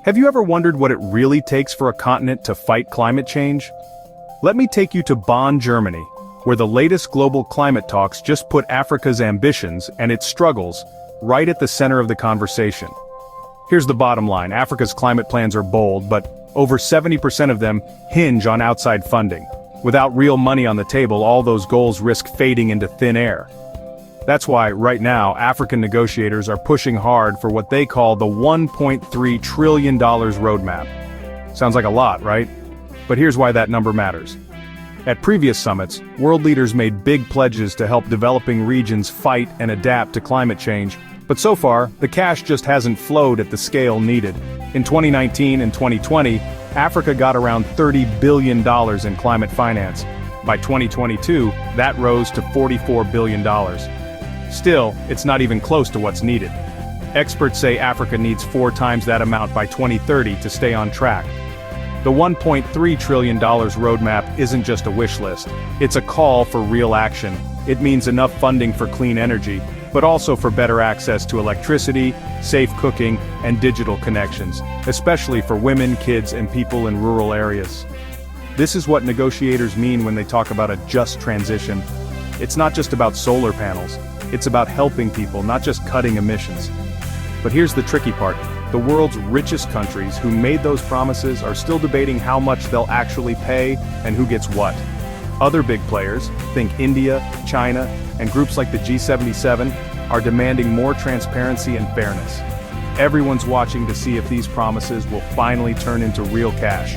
Have you ever wondered what it really takes for a continent to fight climate change? Let me take you to Bonn, Germany, where the latest global climate talks just put Africa's ambitions and its struggles right at the center of the conversation. Here's the bottom line: Africa's climate plans are bold, but over 70% of them hinge on outside funding. Without real money on the table, all those goals risk fading into thin air. That's why, right now, African negotiators are pushing hard for what they call the $1.3 trillion roadmap. Sounds like a lot, right? But here's why that number matters. At previous summits, world leaders made big pledges to help developing regions fight and adapt to climate change, but so far, the cash just hasn't flowed at the scale needed. In 2019 and 2020, Africa got around $30 billion in climate finance. By 2022, that rose to $44 billion. Still, it's not even close to what's needed. Experts say Africa needs 4 times that amount by 2030 to stay on track. The $1.3 trillion roadmap isn't just a wish list. It's a call for real action. It means enough funding for clean energy, but also for better access to electricity, safe cooking, and digital connections, especially for women, kids, and people in rural areas. This is what negotiators mean when they talk about a just transition. It's not just about solar panels. It's about helping people, not just cutting emissions. But here's the tricky part. The world's richest countries who made those promises are still debating how much they'll actually pay and who gets what. Other big players, think India, China, and groups like the G77, are demanding more transparency and fairness. Everyone's watching to see if these promises will finally turn into real cash.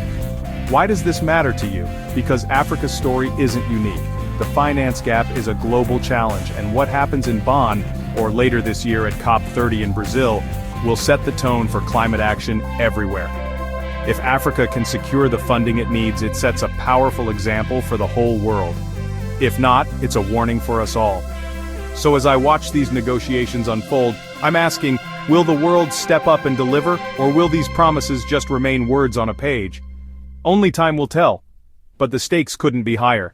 Why does this matter to you? Because Africa's story isn't unique. The finance gap is a global challenge, and what happens in Bonn, or later this year at COP30 in Brazil, will set the tone for climate action everywhere. If Africa can secure the funding it needs, it sets a powerful example for the whole world. If not, it's a warning for us all. So as I watch these negotiations unfold, I'm asking, will the world step up and deliver, or will these promises just remain words on a page? Only time will tell. But the stakes couldn't be higher.